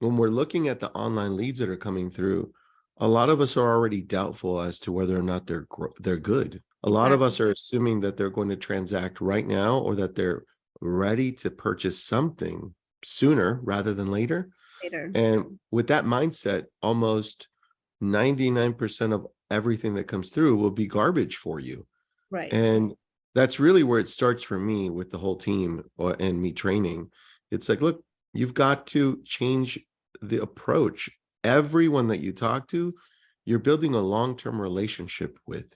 when we're looking at the online leads that are coming through, a lot of us are already doubtful as to whether or not they're good. A lot of us are assuming that they're going to transact right now, or that they're ready to purchase something sooner rather than later. And with that mindset, almost 99% of everything that comes through will be garbage for you. Right. And that's really where it starts for me with the whole team and me training. It's like, look, you've got to change the approach. Everyone that you talk to, you're building a long-term relationship with.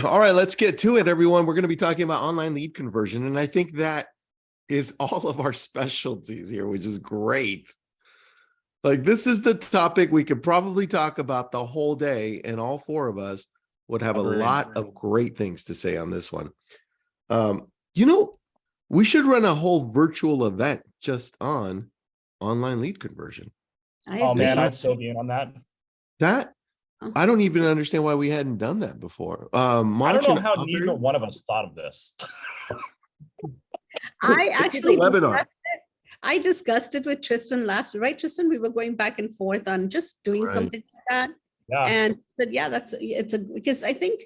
All right, let's get to it, everyone. We're going to be talking about online lead conversion. And I think that is all of our specialties here, which is great. Like, this is the topic we could probably talk about the whole day, and all four of us would have a lot of great things to say on this one. We should run a whole virtual event just on online lead conversion. Oh man, I'd so be in on that. I don't even understand why we hadn't done that before. I don't know how neither one of us thought of this. I actually discussed it with Tristan last week, right, Tristan? We were going back and forth on just doing something like that. Yeah. And said, yeah, because I think,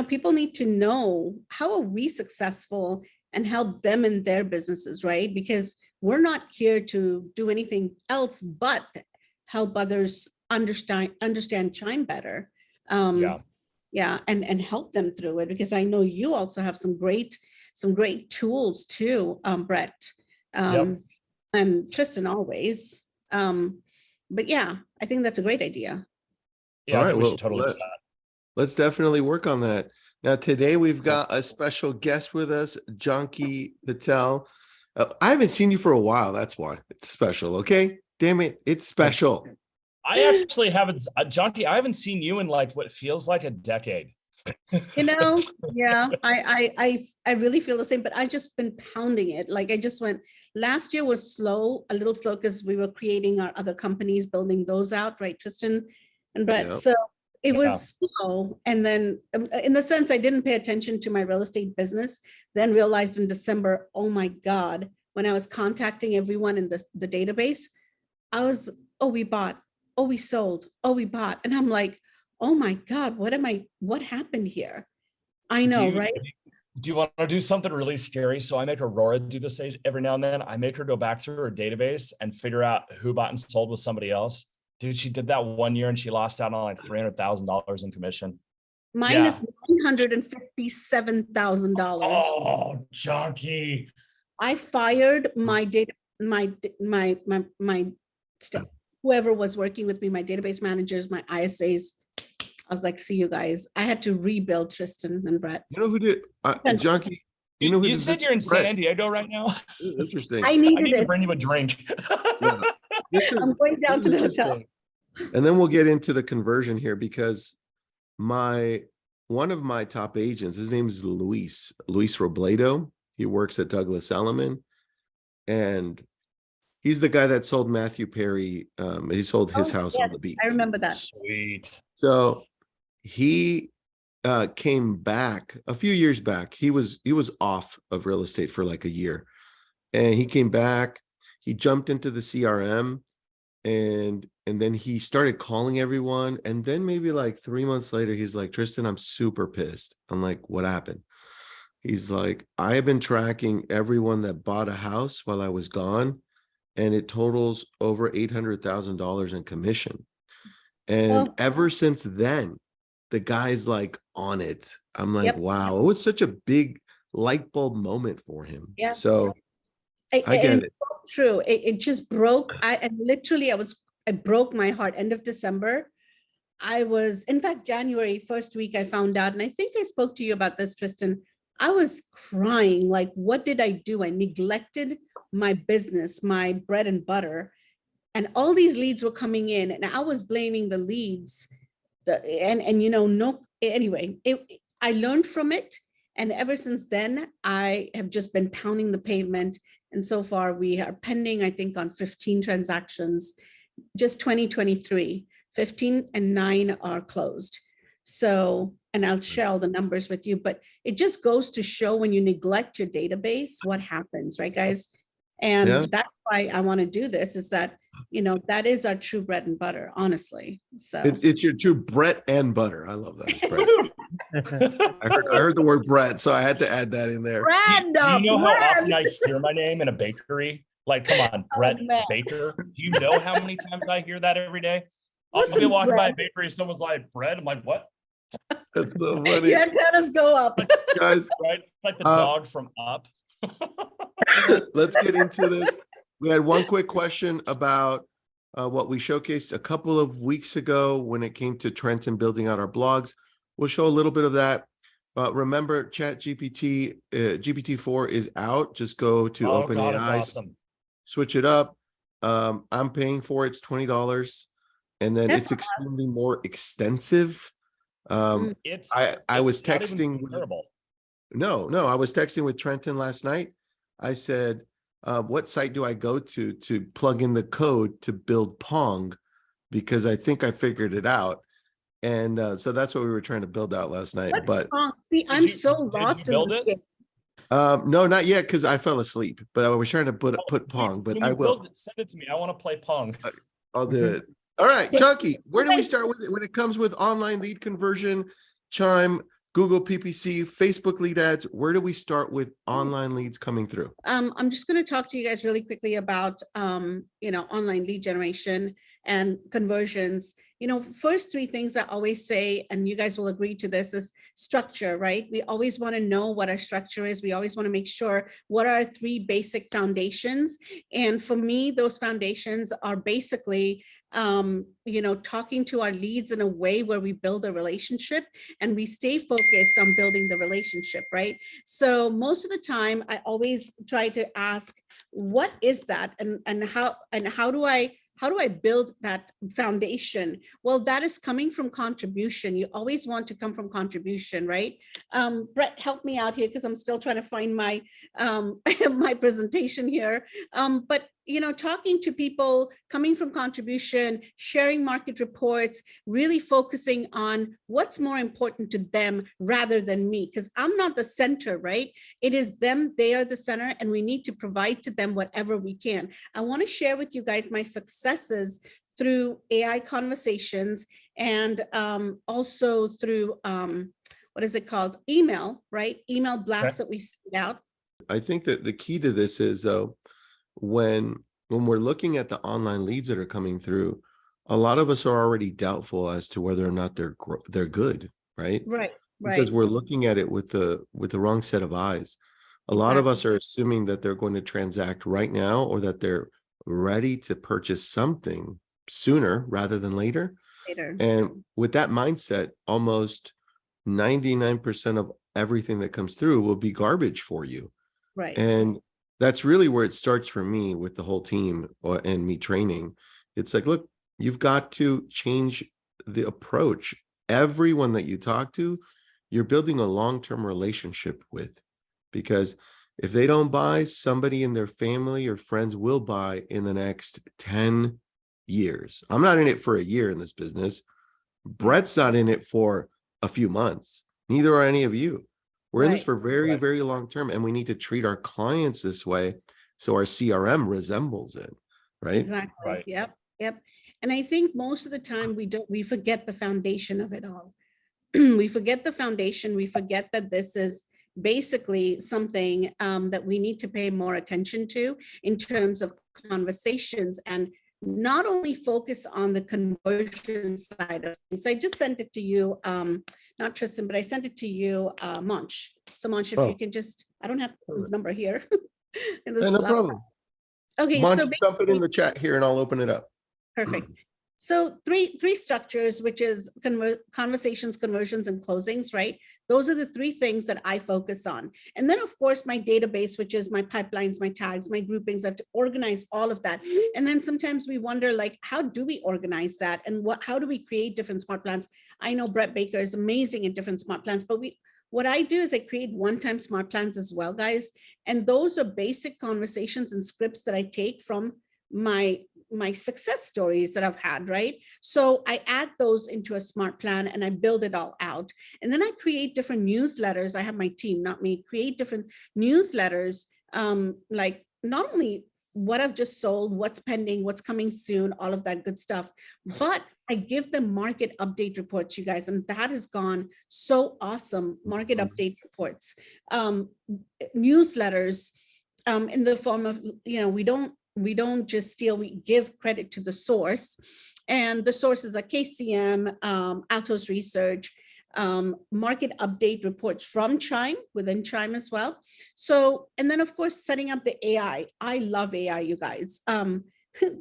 people need to know, how are we successful and help them in their businesses, right? Because we're not here to do anything else but help others understand Chime better. And help them through it, because I know you also have some great tools too, Brett, and Tristan always. But yeah, I think that's a great idea. Yeah, all right, we should totally do that. Let's definitely work on that. Now, today we've got a special guest with us, Janki Patel. I haven't seen you for a while. That's why it's special. Okay, damn it, it's special. I actually haven't, Janki, I haven't seen you in like what feels like a decade. Yeah, I really feel the same, but I just been pounding it. Like, I just went, last year was a little slow because we were creating our other companies, building those out, right, Tristan and Brett. Yep. So it was slow. And then in the sense, I didn't pay attention to my real estate business, then realized in December, oh my God, when I was contacting everyone in the database, I was, oh, we bought, oh, we sold, oh, we bought. And I'm like, oh my God, what happened here? I know, right? Do you want to do something really scary? So I make Aurora do this every now and then. I make her go back through her database and figure out who bought and sold with somebody else. Dude, she did that one year and she lost out on like $300,000 in commission. Minus $957,000. Oh, Janki. I fired my staff, whoever was working with me, my database managers, my ISAs. I was like, see you guys. I had to rebuild Tristan and Brett. You know who did? Janki. You know who you said you're in San Diego right now? Interesting. I need to bring you a drink. Yeah. I'm going down to the hotel. And then we'll get into the conversion here, because one of my top agents, his name is Luis Robledo. He works at Douglas Elliman, and he's the guy that sold Matthew Perry. He sold his house on the beach. I remember that. Sweet. So he came back a few years back. He was off of real estate for like a year, and he came back. He jumped into the CRM, and then he started calling everyone. And then maybe like 3 months later, he's like, Tristan, I'm super pissed. I'm like, what happened? He's like, I have been tracking everyone that bought a house while I was gone, and it totals over $800,000 in commission. And ever since then, the guy's like on it. I'm like, wow, it was such a big light bulb moment for him. Yeah. So I get it. True. It just broke. I broke my heart. End of December. In fact, January 1st week, I found out, and I think I spoke to you about this, Tristan. I was crying. Like, what did I do? I neglected my business, my bread and butter. And all these leads were coming in, and I was blaming the leads. Anyway, I learned from it. And ever since then, I have just been pounding the pavement. And so far we are pending, I think, on 15 transactions, just 2023, 15 and 9 are closed. So and I'll share all the numbers with you, but it just goes to show when you neglect your database, what happens, right, guys? And Yeah. that's why I want to do this, is that, that is our true bread and butter, honestly. So It's your true Brett and butter. I love that. Brett. I heard the word Brett, so I had to add that in there. Do you know how often I hear my name in a bakery? Like, come on, Brett Baker. Do you know how many times I hear that every day? I'll be walking by a bakery, someone's like, bread. I'm like, what? That's so funny. Your antennas go up. Guys, right? Like the dog from Up. Let's get into this. We had one quick question about what we showcased a couple of weeks ago when it came to Trenton building out our blogs. We'll show a little bit of that. Remember, ChatGPT, GPT-4 is out. Just go to OpenAI, awesome. Switch it up. I'm paying for it. It's $20. And then it's extremely more extensive. I was texting. No, I was texting with Trenton last night. I said, what site do I go to plug in the code to build Pong? Because I think I figured it out. And so that's what we were trying to build out last night. But see, I'm so lost in this game. No, not yet, because I fell asleep. But I was trying to put Pong. But I will. Send it to me. I want to play Pong. I'll do it. All right, Janki, where do we start with it when it comes with online lead conversion, Chime, Google PPC, Facebook lead ads? Where do we start with online leads coming through? I'm just going to talk to you guys really quickly about, online lead generation and conversions. First three things I always say, and you guys will agree to this, is structure, right? We always want to know what our structure is. We always want to make sure what are our three basic foundations. And for me, those foundations are basically talking to our leads in a way where we build a relationship and we stay focused on building the relationship, right? So most of the time, I always try to ask, what is that, and how do I build that foundation? Well, that is coming from contribution. You always want to come from contribution, right? Brett, help me out here because I'm still trying to find my my presentation here. But talking to people, coming from contribution, sharing market reports, really focusing on what's more important to them rather than me, because I'm not the center, right? It is them, they are the center, and we need to provide to them whatever we can. I want to share with you guys my successes through AI conversations and also through, what is it called? Email, right? Email blasts that we send out. I think that the key to this is, though, when we're looking at the online leads that are coming through, a lot of us are already doubtful as to whether or not they're good, right? Right. Because we're looking at it with the wrong set of eyes. A lot of us are assuming that they're going to transact right now, or that they're ready to purchase something sooner rather than later. And with that mindset, almost 99% of everything that comes through will be garbage for you. Right. And that's really where it starts for me with the whole team and me training. It's like, look, you've got to change the approach. Everyone that you talk to, you're building a long-term relationship with, because if they don't buy, somebody in their family or friends will buy in the next 10 years. I'm not in it for a year in this business. Brett's not in it for a few months. Neither are any of you. We're in this for very, very long term, and we need to treat our clients this way so our CRM resembles it, right? Exactly. Right. Yep. And I think most of the time we forget the foundation of it all. We forget the foundation. We forget that this is basically something that we need to pay more attention to in terms of conversations, and not only focus on the conversion side of things. So I just sent it to you, not Tristan, but I sent it to you, Monch. So Monch, if you can just, I don't have his number here. No problem. Okay, Monch, so dump it in the chat here and I'll open it up. Perfect. So three structures, which is conversations, conversions, and closings, right? Those are the three things that I focus on. And then, of course, my database, which is my pipelines, my tags, my groupings. I have to organize all of that. And then sometimes we wonder, like, how do we organize that? And how do we create different smart plans? I know Brett Baker is amazing at different smart plans, but what I do is I create one-time smart plans as well, guys. And those are basic conversations and scripts that I take from my my success stories that I've had, right? So I add those into a smart plan and I build it all out. And then I create different newsletters. I have my team, not me, create different newsletters, like not only what I've just sold, what's pending, what's coming soon, all of that good stuff, but I give them market update reports, you guys, and that has gone so awesome. Market update reports, newsletters, in the form of, we don't just steal, we give credit to the source. And the sources are KCM, Altos Research, market update reports from Chime, within Chime as well. So, and then of course, setting up the AI. I love AI, you guys.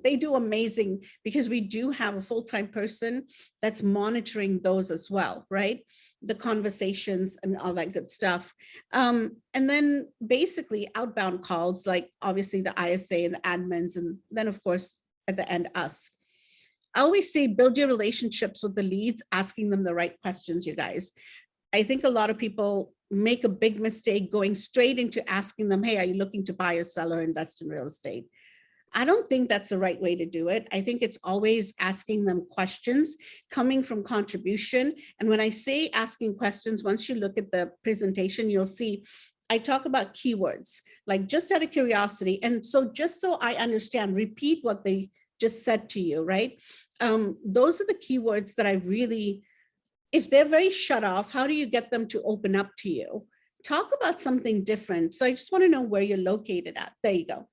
They do amazing because we do have a full-time person that's monitoring those as well, right? The conversations and all that good stuff. And then basically outbound calls, like obviously the ISA and the admins, and then of course, at the end, us. I always say, build your relationships with the leads, asking them the right questions, you guys. I think a lot of people make a big mistake going straight into asking them, hey, are you looking to buy or sell or invest in real estate? I don't think that's the right way to do it. I think it's always asking them questions coming from contribution. And when I say asking questions, once you look at the presentation, you'll see I talk about keywords, like just out of curiosity. And so just so I understand, repeat what they just said to you, right? Those are the keywords that I really, if they're very shut off, how do you get them to open up to you? Talk about something different. So I just want to know where you're located at. There you go.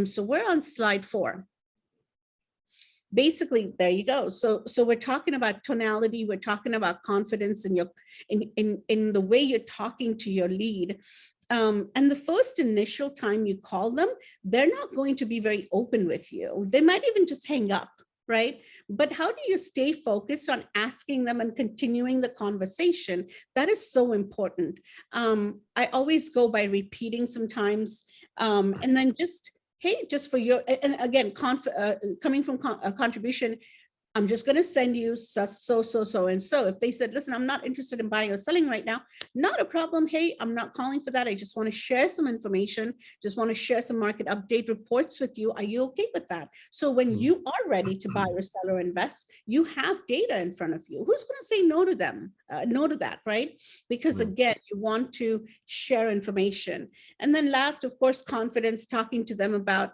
So we're on slide 4. Basically, there you go. So we're talking about tonality. We're talking about confidence in your in the way you're talking to your lead. And the first initial time you call them, they're not going to be very open with you. They might even just hang up, right? But how do you stay focused on asking them and continuing the conversation? That is so important. I always go by repeating sometimes, and then just, hey, just for your, and again, coming from a contribution, I'm just going to send you so. And so if they said, listen, I'm not interested in buying or selling right now, not a problem. Hey, I'm not calling for that. I just want to share some information, just want to share some market update reports with you. Are you okay with that? So when you are ready to buy or sell or invest, you have data in front of you. Who's going to say no to them? No to that, right? Because again, you want to share information. And then last, of course, confidence, talking to them about,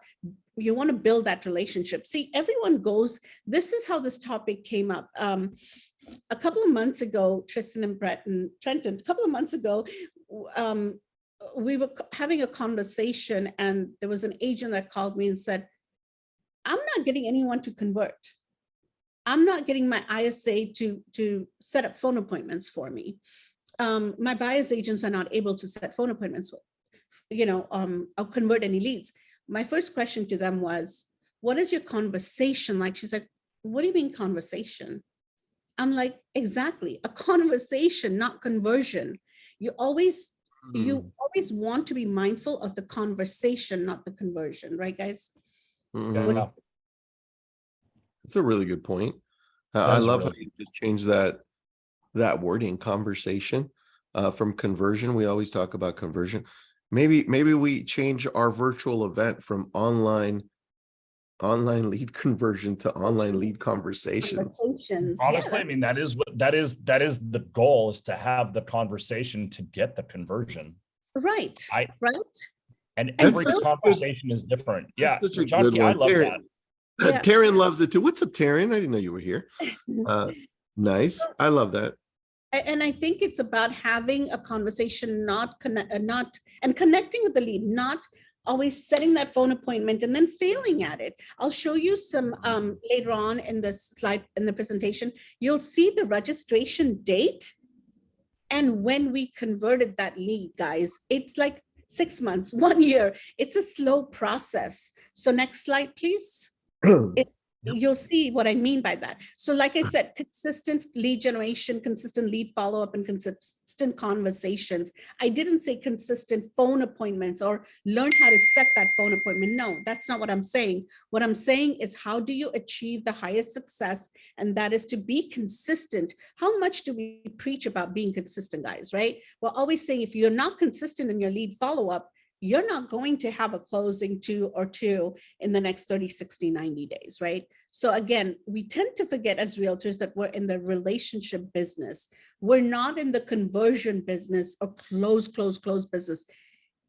you want to build that relationship. See, everyone goes, this is how this topic came up. A couple of months ago, Tristan and Trenton, a couple of months ago, we were having a conversation and there was an agent that called me and said, I'm not getting anyone to convert. I'm not getting my ISA to set up phone appointments for me. My buyer's agents are not able to set phone appointments, or convert any leads. My first question to them was, what is your conversation like? She's like, what do you mean conversation? I'm like, exactly, a conversation, not conversion. You always want to be mindful of the conversation, not the conversion, right, guys? Yeah. That's a really good point. I love how you just changed that wording, conversation, from conversion. We always talk about conversion. Maybe we change our virtual event from online lead conversion to online lead conversations. Honestly, I mean, that is the goal, is to have the conversation to get the conversion. Right. And every conversation is different. Yeah, Janki, I love that. Yeah. Taryn loves it too. What's up, Taryn? I didn't know you were here. Nice. I love that. And I think it's about having a conversation, and connecting with the lead, not always setting that phone appointment and then failing at it. I'll show you some later on in the slide, in the presentation. You'll see the registration date and when we converted that lead, guys. It's like 6 months, 1 year. It's a slow process. So next slide, please. You'll see what I mean by that. So like I said, consistent lead generation, consistent lead follow-up, and consistent conversations. I didn't say consistent phone appointments or learn how to set that phone appointment. No, that's not what I'm saying. What I'm saying is, how do you achieve the highest success? And that is to be consistent. How much do we preach about being consistent, guys, right? We're always saying, if you're not consistent in your lead follow-up, you're not going to have a closing two in the next 30, 60, 90 days, right? So again, we tend to forget as realtors that we're in the relationship business. We're not in the conversion business or close business.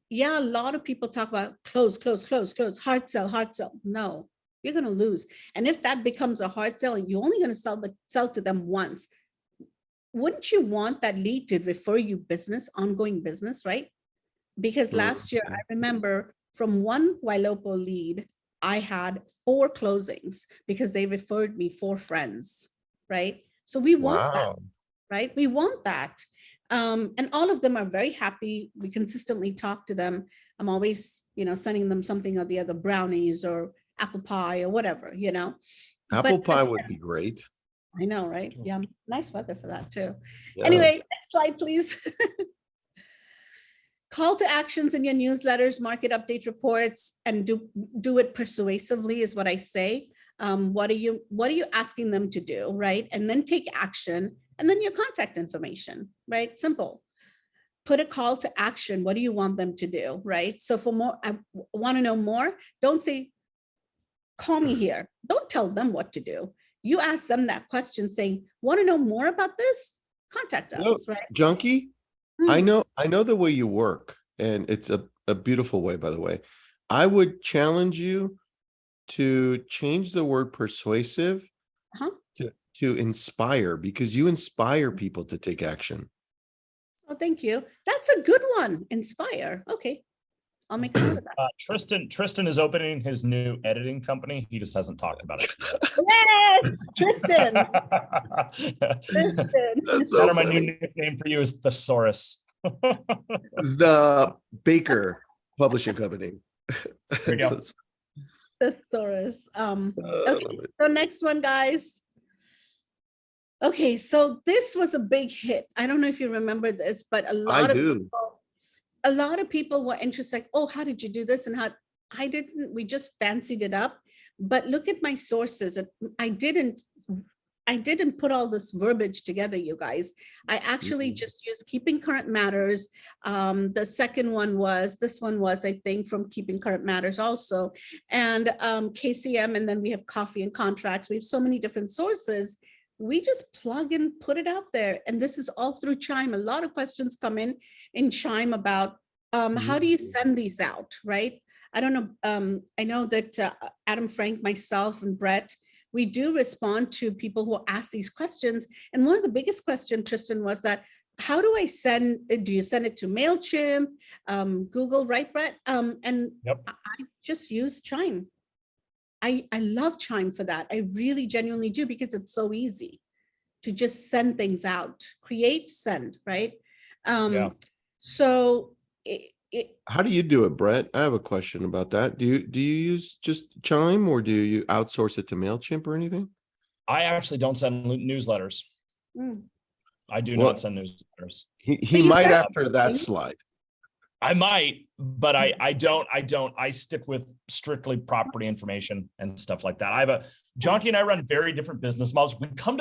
Yeah, a lot of people talk about close, hard sell. No, you're going to lose. And if that becomes a hard sell and you're only going to sell to them once, wouldn't you want that lead to refer you business, ongoing business, right? Because last year, I remember from one Wailopo lead, I had 4 closings because they referred me 4 friends, right? So we want that, right? We want that. And all of them are very happy. We consistently talk to them. I'm always, sending them something or the other, brownies or apple pie or whatever, Apple pie would be great. I know, right? Yeah, nice weather for that too. Yeah. Anyway, next slide, please. Call to actions in your newsletters, market update reports, and do it persuasively is what I say. What are you asking them to do, right? And then take action, and then your contact information, right? Simple. Put a call to action. What do you want them to do, right? So for more, I want to know more. Don't say, call me here. Don't tell them what to do. You ask them that question saying, want to know more about this? Contact us, right? Janki, I know the way you work, and it's a beautiful way, by the way. I would challenge you to change the word persuasive to inspire, because you inspire people to take action. Oh, thank you. That's a good one. Inspire. Okay. I'll make a note of that. Tristan is opening his new editing company. He just hasn't talked about it yet. Yes, Tristan. That's so my new nickname for you is Thesaurus. The Baker Publishing Company. There you go. Thesaurus. Okay, so next one, guys. Okay, so this was a big hit. I don't know if you remember this, but a lot of people were interested, like, oh, how did you do this? And I didn't, we just fancied it up. But look at my sources. I didn't put all this verbiage together, you guys. I actually just used Keeping Current Matters. The second one was, this one was, I think, from Keeping Current Matters also. And KCM, and then we have Coffee and Contracts. We have so many different sources. We just plug and put it out there. And this is all through Chime. A lot of questions come in Chime about how do you send these out, right? I don't know. I know that Adam Frank, myself, and Brett, we do respond to people who ask these questions. And one of the biggest questions, Tristan, was that, how do I send, do you send it to MailChimp, Google, right, Brett? And yep. I just use Chime. I love Chime for that. I really genuinely do, because it's so easy to just send things out, create, send, right? So how do you do it, Brett? I have a question about that. Do you use just Chime, or do you outsource it to MailChimp or anything? I actually don't send newsletters. I do not send newsletters. He might after that slide. I might, but I don't. I stick with strictly property information and stuff like that. Janki and I run very different business models. We come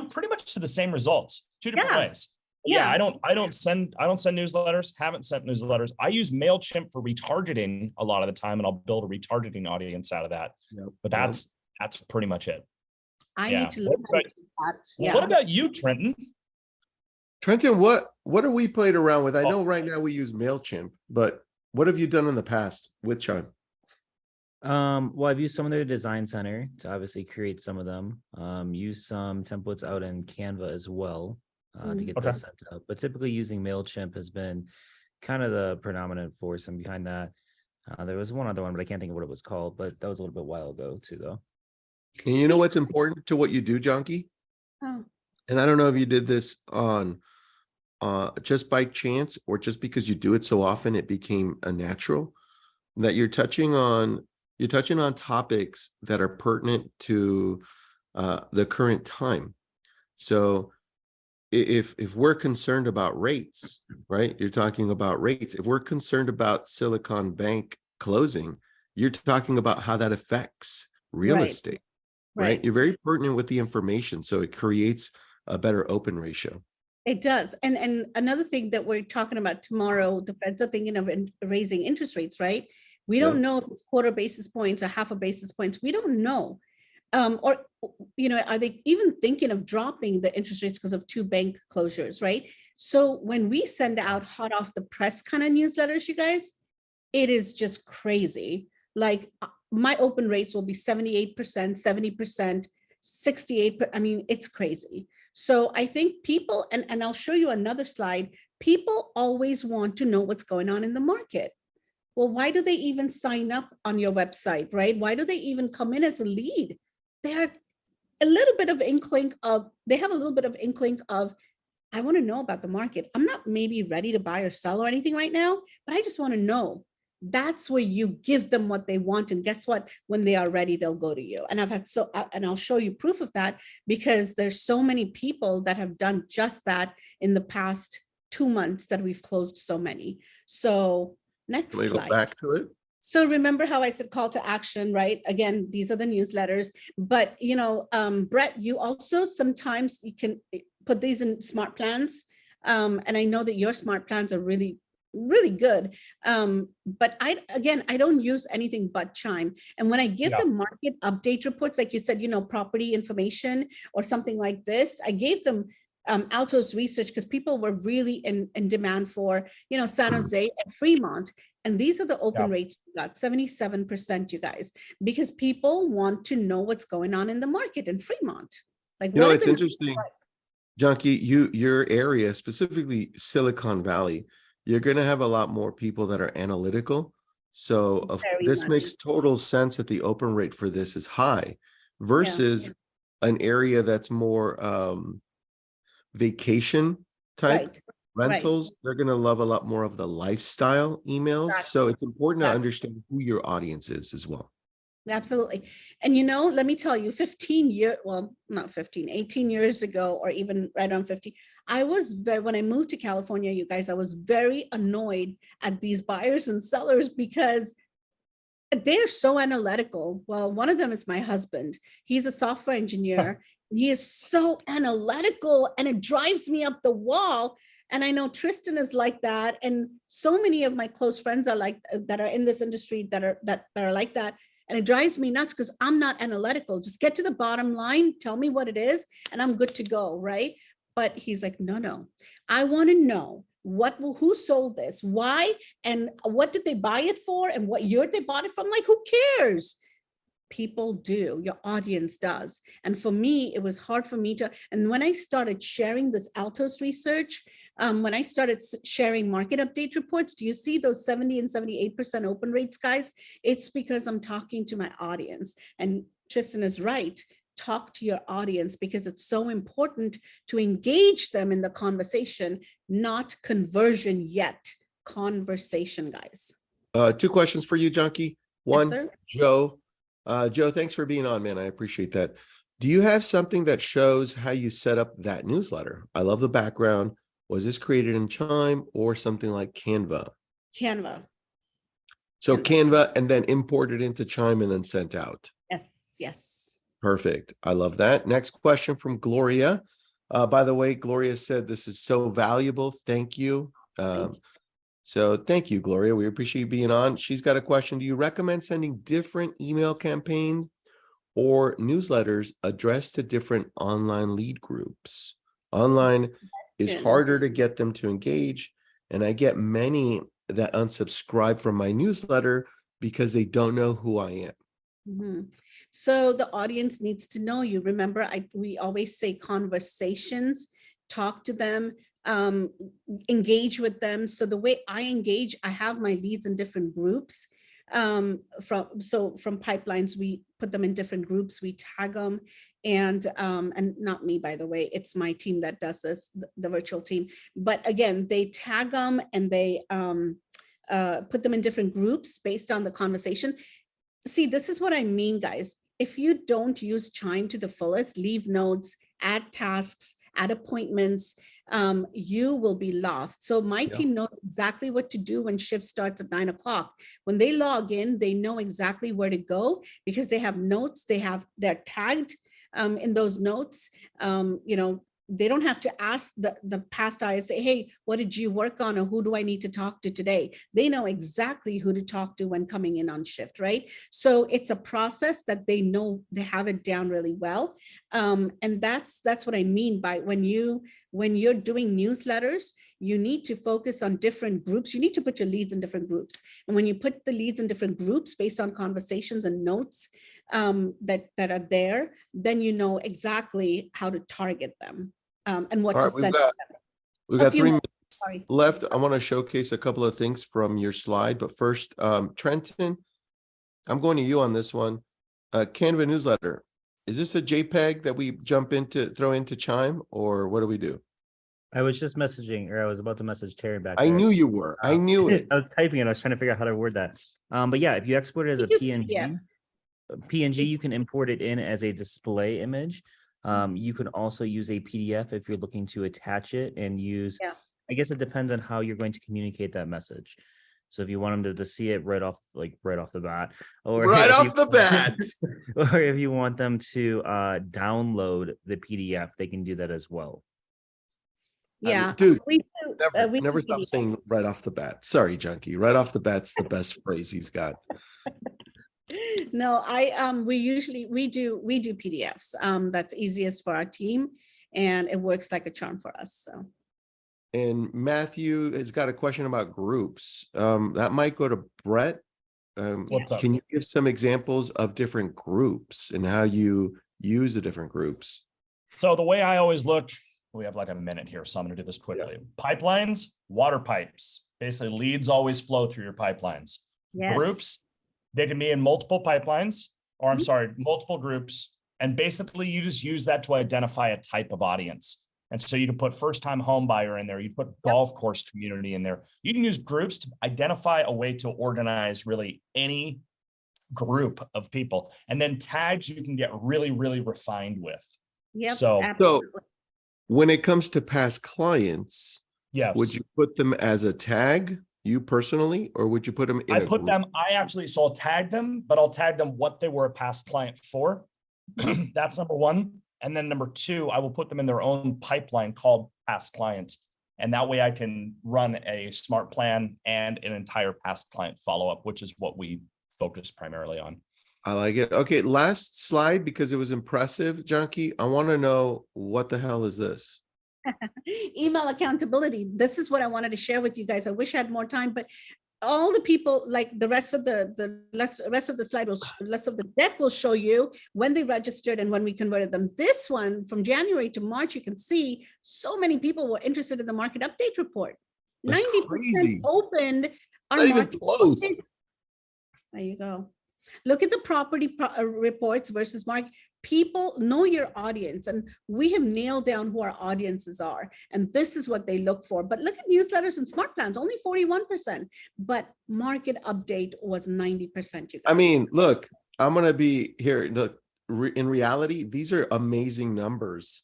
pretty much to the same results, 2 different ways. Yeah, I don't send newsletters, haven't sent newsletters. I use MailChimp for retargeting a lot of the time, and I'll build a retargeting audience out of that. But that's pretty much it. I need to look at that. Yeah. What about you, Trenton? Trenton, what are we played around with? I know right now we use MailChimp, but what have you done in the past with Chime? Well, I've used some of their design center to obviously create some of them. Use some templates out in Canva as well to get those set up. But typically using MailChimp has been kind of the predominant force and behind that. There was one other one, but I can't think of what it was called, but that was a little bit while ago too, though. And you know what's important to what you do, Janki? Oh. And I don't know if you did this on just by chance or just because you do it so often, it became a natural, that you're touching on topics that are pertinent to the current time. So if we're concerned about rates, right? You're talking about rates. If we're concerned about Silicon Bank closing, you're talking about how that affects real estate, right? You're very pertinent with the information. So it creates a better open ratio. It does. And another thing that we're talking about tomorrow, the Feds are thinking of raising interest rates, right? We Yeah. don't know if it's quarter basis points or half a basis points. We don't know. Or, are they even thinking of dropping the interest rates because of 2 bank closures, right? So when we send out hot off the press kind of newsletters, you guys, it is just crazy. Like my open rates will be 78%, 70%, 68%. I mean, it's crazy. So I think people, and I'll show you another slide, people always want to know what's going on in the market. Well, why do they even sign up on your website, right? Why do they even come in as a lead? They're a little bit of inkling of, they have a little bit of inkling of, I want to know about the market. I'm not maybe ready to buy or sell or anything right now, but I just want to know. That's where you give them what they want. And guess what? When they are ready, they'll go to you. And and I'll show you proof of that, because there's so many people that have done just that in the past 2 months that we've closed so many. So next Can we go slide. back to it? So remember how I said call to action, right? Again, these are the newsletters, but Brett, you also sometimes you can put these in smart plans. And I know that your smart plans are really, really good. But I don't use anything but Chime. And when I give them market update reports, like you said, property information or something like this, I gave them Altos research because people were really in demand for, San Jose and Fremont. And these are the open rates we got, 77%, you guys, because people want to know what's going on in the market in Fremont. Like, it's interesting, Janki, your area, specifically Silicon Valley, you're going to have a lot more people that are analytical. So this makes total sense that the open rate for this is high versus an area that's more vacation type rentals. They're going to love a lot more of the lifestyle emails. So it's important to understand who your audience is as well. Absolutely. And let me tell you, 18 years ago, or even right around 50, when I moved to California, you guys, I was very annoyed at these buyers and sellers because they're so analytical. Well, one of them is my husband. He's a software engineer. He is so analytical and it drives me up the wall. And I know Tristan is like that. And so many of my close friends are like that, are in this industry that are like that. And it drives me nuts because I'm not analytical. Just get to the bottom line, tell me what it is, and I'm good to go, right? But he's like, no, I want to know who sold this, why, and what did they buy it for, and what year they bought it from. Like, who cares? People do, your audience does. And for me, it was hard for me to, and when I started sharing this Altos research, when I started sharing market update reports, do you see those 70 and 78% open rates, guys? It's because I'm talking to my audience. And Tristan is right. Talk to your audience because it's so important to engage them in the conversation, not conversion yet. Conversation, guys. 2 questions for you, Janki. One, Yes, Joe. Joe, thanks for being on, man. I appreciate that. Do you have something that shows how you set up that newsletter? I love the background. Was this created in Chime or something like Canva? Canva. So Canva and then imported into Chime and then sent out. Yes. Perfect. I love that. Next question from Gloria. By the way, Gloria said this is so valuable. Thank you. So thank you, Gloria. We appreciate you being on. She's got a question. Do you recommend sending different email campaigns or newsletters addressed to different online lead groups? Online is harder to get them to engage. And I get many that unsubscribe from my newsletter because they don't know who I am. Mm-hmm. So the audience needs to know you. Remember, we always say conversations, talk to them, engage with them. So the way I engage, I have my leads in different groups. From pipelines, we put them in different groups, we tag them, and not me, by the way, it's my team that does this, the virtual team. But again, they tag them and they put them in different groups based on the conversation. See, this is what I mean, guys. If you don't use Chime to the fullest, leave notes, add tasks, add appointments, you will be lost. So my team knows exactly what to do when shift starts at 9 o'clock. When they log in, they know exactly where to go because they have notes. They're tagged in those notes. they don't have to ask the past ISA, hey, what did you work on, or who do I need to talk to today? They know exactly who to talk to when coming in on shift, right? So it's a process that they know, they have it down really well. And that's what I mean by when you're doing newsletters, you need to focus on different groups. You need to put your leads in different groups. And when you put the leads in different groups based on conversations and notes that are there, then you know exactly how to target them and what All to right, send. we've got 3 minutes Sorry. left. I want to showcase a couple of things from your slide, but first, Trenton, I'm going to you on this one. Canva newsletter. Is this a JPEG that we throw into Chime, or what do we do? I was just messaging, or I was about to message Terry back I there. knew you were. I knew it. I was typing it. I was trying to figure out how to word that. But yeah, if you export it as a PNG, you can import it in as a display image. You can also use a PDF if you're looking to attach it and use, I guess it depends on how you're going to communicate that message. So if you want them to see it right off the bat, or right off the bat, or if you want them to download the PDF, they can do that as well. Yeah, I mean, dude, we never stop saying right off the bat. Sorry, Janki. Right off the bat's the best phrase he's got. No, we do PDFs. That's easiest for our team, and it works like a charm for us. So. And Matthew has got a question about groups. That might go to Brett. What's up? Can you give some examples of different groups and how you use the different groups? So the way I always look, we have like a minute here, so I'm going to do this quickly. Pipelines, water pipes. Basically, leads always flow through your pipelines. Yes. Groups, they can be in multiple pipelines, or multiple groups. And basically, you just use that to identify a type of audience. And so you can put first-time home buyer in there. You put golf course community in there. You can use groups to identify a way to organize really any group of people. And then tags you can get really, really refined with. Yeah. So when it comes to past clients, would you put them as a tag, you personally, or would you put them in a group? So I'll tag them, but I'll tag them what they were a past client for. That's number one. And then number two, I will put them in their own pipeline called past clients. And that way I can run a smart plan and an entire past client follow-up, which is what we focus primarily on. I like it. Okay, last slide, because it was impressive, Janki. I want to know, what the hell is this? Email accountability. This is what I wanted to share with you guys. I wish I had more time, but all the people, like the rest of the deck will show you when they registered and when we converted them. This one from January to March, you can see so many people were interested in the market update report. 90% opened. Not even close. There you go. Look at the property reports versus market. People know your audience, and we have nailed down who our audiences are. And this is what they look for. But look at newsletters and smart plans, only 41%, but market update was 90%. You guys. I mean, look, I'm going to be here. Look, in reality, these are amazing numbers.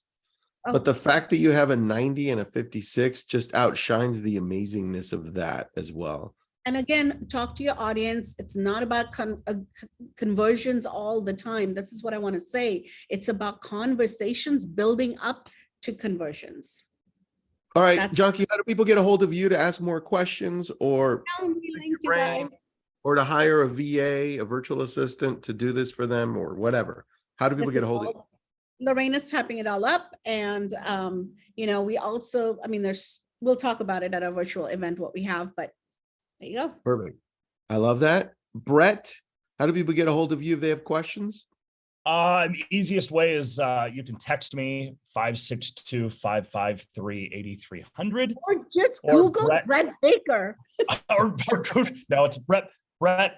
But the fact that you have a 90 and a 56 just outshines the amazingness of that as well. And again, talk to your audience. It's not about conversions all the time. This is what I want to say. It's about conversations building up to conversions. All right, Janki, how do people get a hold of you to ask more questions, or or to hire a VA, a virtual assistant, to do this for them, or whatever? How do people get a hold of you? Lorena's typing it all up. And, we also, we'll talk about it at our virtual event, what we have, but there you go. Perfect. I love that. Brett, how do people get a hold of you if they have questions? The easiest way is you can text me 562-553-8300. Or just Google Brett Baker. No, it's Brett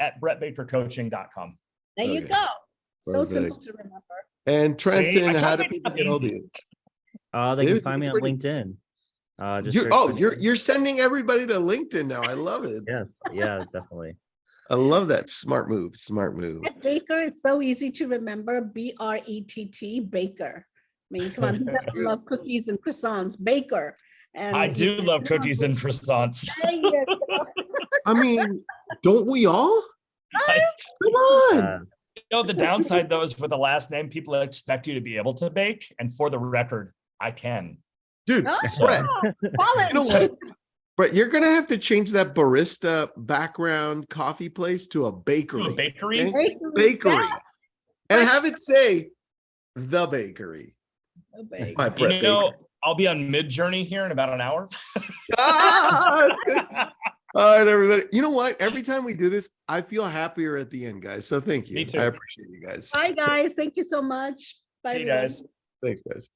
at brettbakercoaching.com. There you go. So simple to remember. And Trenton, how do people get a hold of you? They can find me on LinkedIn. You're sending everybody to LinkedIn now. I love it. Yes, yeah, definitely. I love that. Smart move. Baker is so easy to remember. B-R-E-T-T, Baker. Come on, who doesn't love cookies and croissants? Baker. And I do love cookies and croissants. Don't we all? Come on. The downside though is for the last name, people expect you to be able to bake. And for the record, I can. Dude, Oh, Brett, college. you know what? Brett, you're gonna have to change that barista background coffee place to a bakery. To a bakery? okay? Bakery. Bakery. Yes, And have it say the bakery. a bakery. By You Brett know, Baker. I'll be on Mid-Journey here in about an hour. Ah! All right, everybody. You know what? Every time we do this, I feel happier at the end, guys. So thank you. Me too. I appreciate you guys. Bye, guys. Thank you so much. Bye, See you everyone. guys. Thanks, guys.